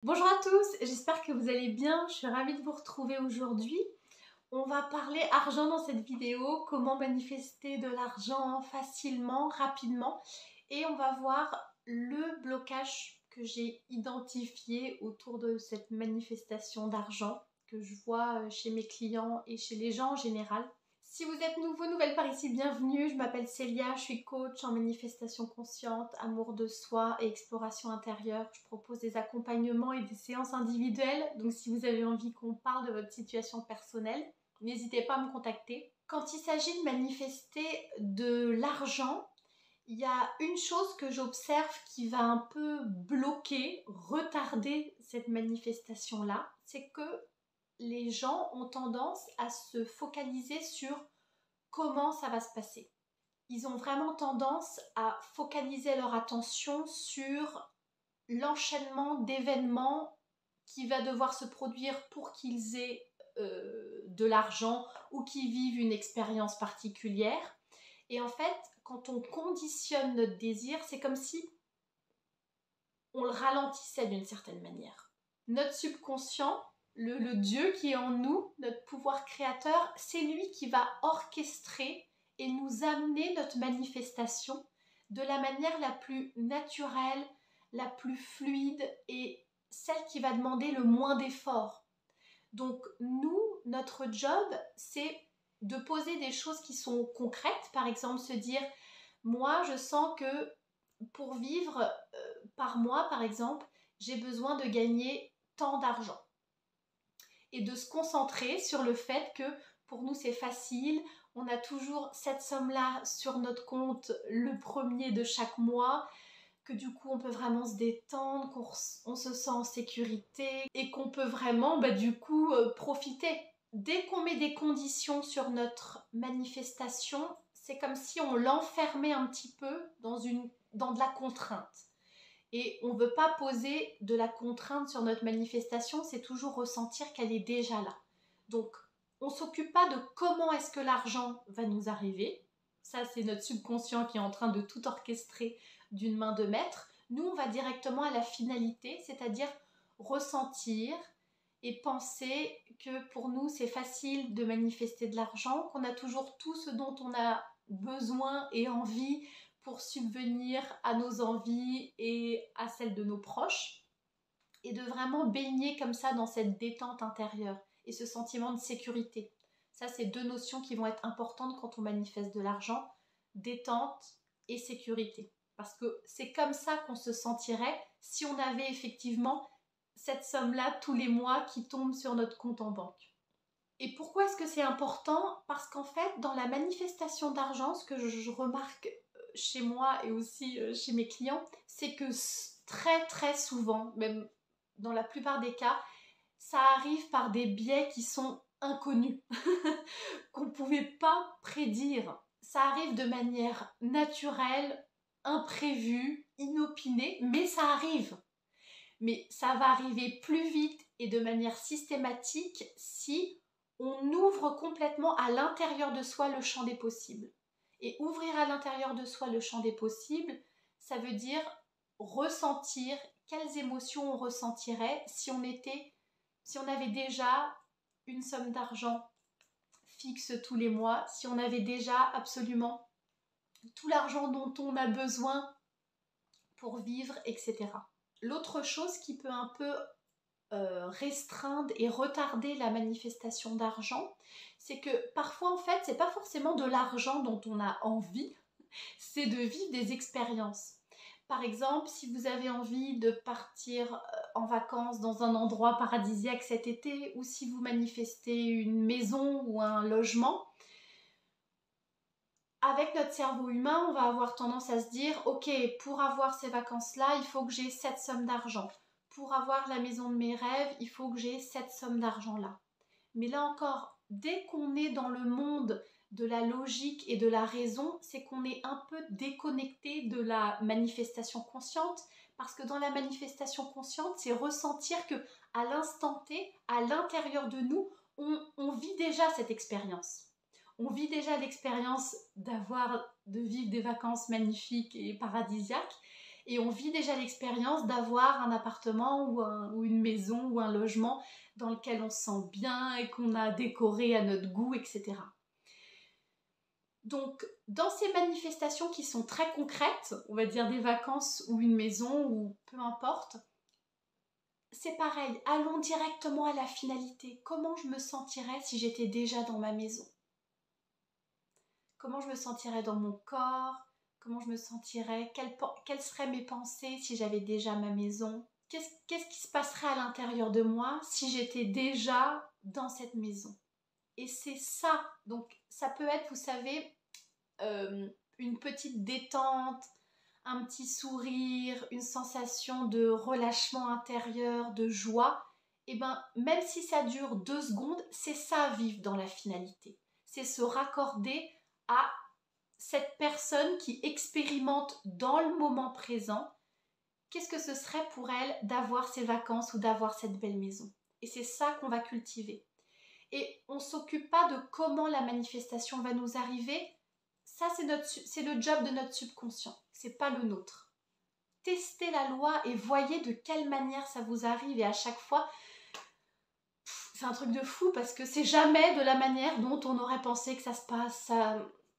Bonjour à tous, j'espère que vous allez bien, je suis ravie de vous retrouver aujourd'hui. On va parler argent dans cette vidéo, comment manifester de l'argent facilement, rapidement, et on va voir le blocage que j'ai identifié autour de cette manifestation d'argent que je vois chez mes clients et chez les gens en général. Si vous êtes nouveau, nouvelle par ici, bienvenue. Je m'appelle Célia, je suis coach en manifestation consciente, amour de soi et exploration intérieure. Je propose des accompagnements et des séances individuelles. Donc si vous avez envie qu'on parle de votre situation personnelle, n'hésitez pas à me contacter. Quand il s'agit de manifester de l'argent, il y a une chose que j'observe qui va un peu bloquer, retarder cette manifestation-là, c'est que les gens ont tendance à se focaliser sur comment ça va se passer. Ils ont vraiment tendance à focaliser leur attention sur l'enchaînement d'événements qui va devoir se produire pour qu'ils aient de l'argent ou qu'ils vivent une expérience particulière. Et en fait, quand on conditionne notre désir, c'est comme si on le ralentissait d'une certaine manière. Notre subconscient, le Dieu qui est en nous, notre pouvoir créateur, c'est lui qui va orchestrer et nous amener notre manifestation de la manière la plus naturelle, la plus fluide et celle qui va demander le moins d'efforts. Donc nous, notre job, c'est de poser des choses qui sont concrètes, par exemple se dire, moi je sens que pour vivre par mois, par exemple, j'ai besoin de gagner tant d'argent. Et de se concentrer sur le fait que pour nous c'est facile, on a toujours cette somme-là sur notre compte le premier de chaque mois, que du coup on peut vraiment se détendre, qu'on se sent en sécurité et qu'on peut vraiment du coup profiter. Dès qu'on met des conditions sur notre manifestation, c'est comme si on l'enfermait un petit peu dans de la contrainte. Et on ne veut pas poser de la contrainte sur notre manifestation, c'est toujours ressentir qu'elle est déjà là. Donc, on ne s'occupe pas de comment est-ce que l'argent va nous arriver. Ça, c'est notre subconscient qui est en train de tout orchestrer d'une main de maître. Nous, on va directement à la finalité, c'est-à-dire ressentir et penser que pour nous, c'est facile de manifester de l'argent, qu'on a toujours tout ce dont on a besoin et envie pour subvenir à nos envies et à celles de nos proches, et de vraiment baigner comme ça dans cette détente intérieure et ce sentiment de sécurité. Ça, c'est deux notions qui vont être importantes quand on manifeste de l'argent, détente et sécurité. Parce que c'est comme ça qu'on se sentirait si on avait effectivement cette somme-là tous les mois qui tombe sur notre compte en banque. Et pourquoi est-ce que c'est important? Parce qu'en fait, dans la manifestation d'argent, ce que je remarque chez moi et aussi chez mes clients, c'est que très très souvent, même dans la plupart des cas, ça arrive par des biais qui sont inconnus, qu'on ne pouvait pas prédire. Ça arrive de manière naturelle, imprévue, inopinée, mais ça arrive. Mais ça va arriver plus vite et de manière systématique si on ouvre complètement à l'intérieur de soi le champ des possibles. Et ouvrir à l'intérieur de soi le champ des possibles, ça veut dire ressentir quelles émotions on ressentirait si on avait déjà une somme d'argent fixe tous les mois, si on avait déjà absolument tout l'argent dont on a besoin pour vivre, etc. L'autre chose qui peut un peu restreindre et retarder la manifestation d'argent, c'est que parfois en fait c'est pas forcément de l'argent dont on a envie, c'est de vivre des expériences. Par exemple, si vous avez envie de partir en vacances dans un endroit paradisiaque cet été, ou si vous manifestez une maison ou un logement, avec notre cerveau humain, on va avoir tendance à se dire, ok, pour avoir ces vacances-là, il faut que j'ai cette somme d'argent. Pour avoir la maison de mes rêves, il faut que j'ai cette somme d'argent-là. Mais là encore, dès qu'on est dans le monde de la logique et de la raison, c'est qu'on est un peu déconnecté de la manifestation consciente, parce que dans la manifestation consciente, c'est ressentir que à l'instant T, à l'intérieur de nous, on vit déjà cette expérience. On vit déjà l'expérience de vivre des vacances magnifiques et paradisiaques, et on vit déjà l'expérience d'avoir un appartement ou une maison ou un logement dans lequel on se sent bien et qu'on a décoré à notre goût, etc. Donc, dans ces manifestations qui sont très concrètes, on va dire des vacances ou une maison ou peu importe, c'est pareil, allons directement à la finalité. Comment je me sentirais si j'étais déjà dans ma maison? Comment je me sentirais dans mon corps? Comment je me sentirais? Quelles seraient mes pensées si j'avais déjà ma maison? Qu'est-ce qui se passerait à l'intérieur de moi si j'étais déjà dans cette maison? Et c'est ça, donc ça peut être, vous savez, une petite détente, un petit sourire, une sensation de relâchement intérieur, de joie. Et bien, même si ça dure 2 secondes, c'est ça vivre dans la finalité. C'est se raccorder à cette personne qui expérimente dans le moment présent qu'est-ce que ce serait pour elle d'avoir ces vacances ou d'avoir cette belle maison. Et c'est ça qu'on va cultiver. Et on ne s'occupe pas de comment la manifestation va nous arriver. Ça, c'est le job de notre subconscient. C'est pas le nôtre. Testez la loi et voyez de quelle manière ça vous arrive. Et à chaque fois, c'est un truc de fou parce que c'est jamais de la manière dont on aurait pensé que ça se passe.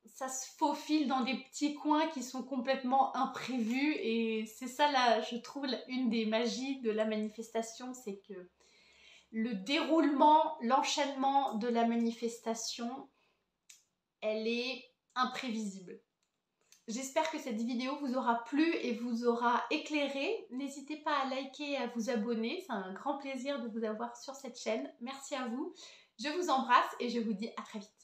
Ça se faufile dans des petits coins qui sont complètement imprévus. Et c'est ça, là, je trouve, une des magies de la manifestation, c'est que le déroulement, l'enchaînement de la manifestation, elle est imprévisible. J'espère que cette vidéo vous aura plu et vous aura éclairé. N'hésitez pas à liker et à vous abonner. C'est un grand plaisir de vous avoir sur cette chaîne. Merci à vous. Je vous embrasse et je vous dis à très vite.